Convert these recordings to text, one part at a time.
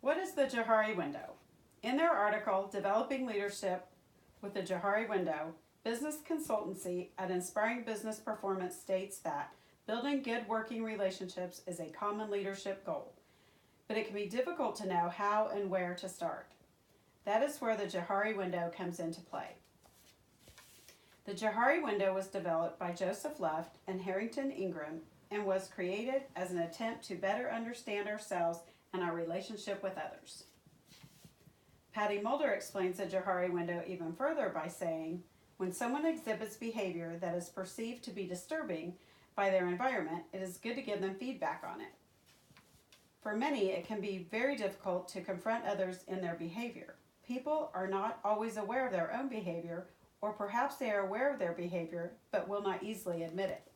What is the Johari window? In their article, Developing Leadership with the Johari Window, business consultancy at Inspiring Business Performance states that building good working relationships is a common leadership goal, but it can be difficult to know how and where to start. That is where the Johari Window comes into play. The Johari Window was developed by Joseph Luft and Harrington Ingram and was created as an attempt to better understand ourselves and our relationship with others. Patty Mulder explains the Johari Window even further by saying, when someone exhibits behavior that is perceived to be disturbing by their environment, it is good to give them feedback on it. For many, it can be very difficult to confront others in their behavior. People are not always aware of their own behavior, or perhaps they are aware of their behavior but will not easily admit it.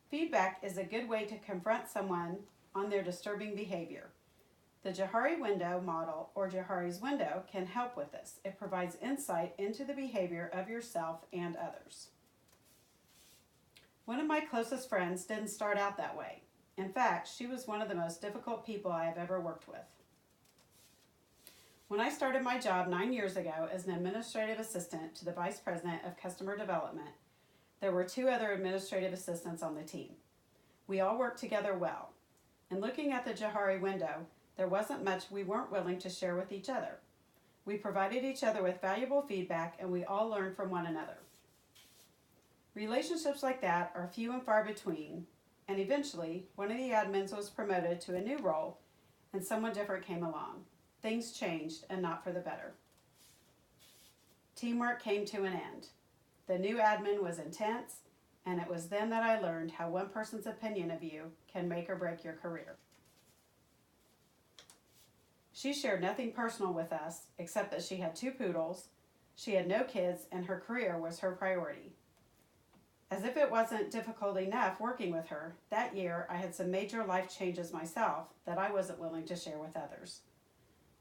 Feedback is a good way to confront someone on their disturbing behavior. The Johari Window model, or Johari's Window, can help with this. It provides insight into the behavior of yourself and others. One of my closest friends didn't start out that way. In fact, she was one of the most difficult people I have ever worked with. When I started my job 9 years ago as an administrative assistant to the Vice President of Customer Development, there were 2 other administrative assistants on the team. We all worked together well. In looking at the Johari Window, there wasn't much we weren't willing to share with each other. We provided each other with valuable feedback and we all learned from one another. Relationships like that are few and far between, and eventually one of the admins was promoted to a new role and someone different came along. Things changed, and not for the better. Teamwork came to an end. The new admin was intense, and it was then that I learned how one person's opinion of you can make or break your career. She shared nothing personal with us, except that she had 2 poodles, she had no kids, and her career was her priority. As if it wasn't difficult enough working with her, that year I had some major life changes myself that I wasn't willing to share with others.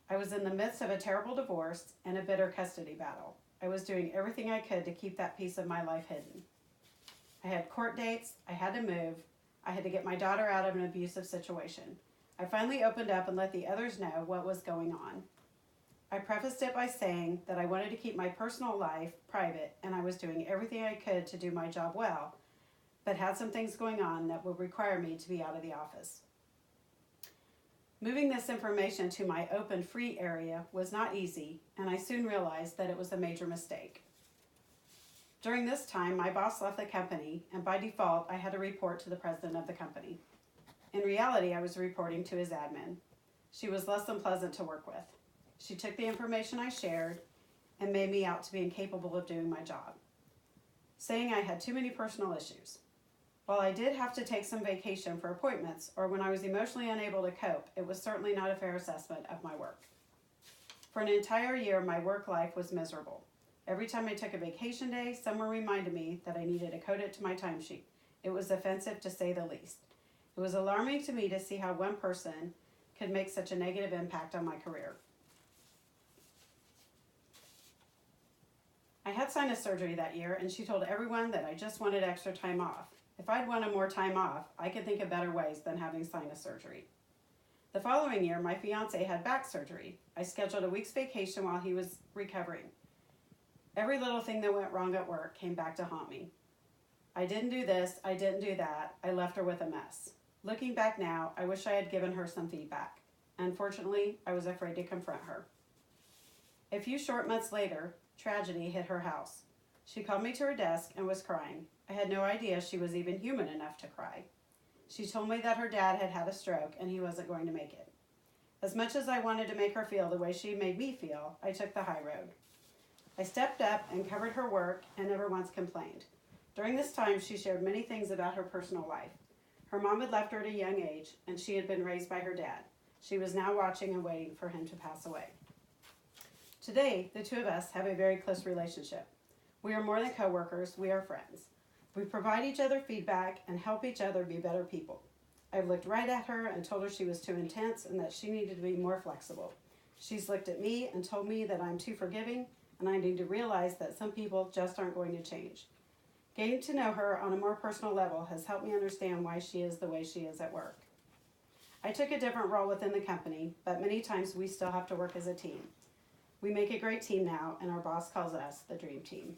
I was in the midst of a terrible divorce and a bitter custody battle. I was doing everything I could to keep that piece of my life hidden. I had court dates, I had to move, I had to get my daughter out of an abusive situation. I finally opened up and let the others know what was going on. I prefaced it by saying that I wanted to keep my personal life private and I was doing everything I could to do my job well, but had some things going on that would require me to be out of the office. Moving this information to my open free area was not easy, and I soon realized that it was a major mistake. During this time, my boss left the company, and by default, I had to report to the president of the company. In reality, I was reporting to his admin. She was less than pleasant to work with. She took the information I shared and made me out to be incapable of doing my job, saying I had too many personal issues. While I did have to take some vacation for appointments or when I was emotionally unable to cope, it was certainly not a fair assessment of my work. For an entire year, my work life was miserable. Every time I took a vacation day, someone reminded me that I needed to code it to my timesheet. It was offensive to say the least. It was alarming to me to see how one person could make such a negative impact on my career. I had sinus surgery that year, and she told everyone that I just wanted extra time off. If I'd wanted more time off, I could think of better ways than having sinus surgery. The following year, my fiance had back surgery. I scheduled a week's vacation while he was recovering. Every little thing that went wrong at work came back to haunt me. I didn't do this, I didn't do that, I left her with a mess. Looking back now, I wish I had given her some feedback. Unfortunately, I was afraid to confront her. A few short months later, tragedy hit her house. She called me to her desk and was crying. I had no idea she was even human enough to cry. She told me that her dad had had a stroke and he wasn't going to make it. As much as I wanted to make her feel the way she made me feel, I took the high road. I stepped up and covered her work and never once complained. During this time, she shared many things about her personal life. Her mom had left her at a young age, and she had been raised by her dad. She was now watching and waiting for him to pass away. Today, the 2 of us have a very close relationship. We are more than coworkers, we are friends. We provide each other feedback and help each other be better people. I've looked right at her and told her she was too intense and that she needed to be more flexible. She's looked at me and told me that I'm too forgiving and I need to realize that some people just aren't going to change. Getting to know her on a more personal level has helped me understand why she is the way she is at work. I took a different role within the company, but many times we still have to work as a team. We make a great team now, and our boss calls us the dream team.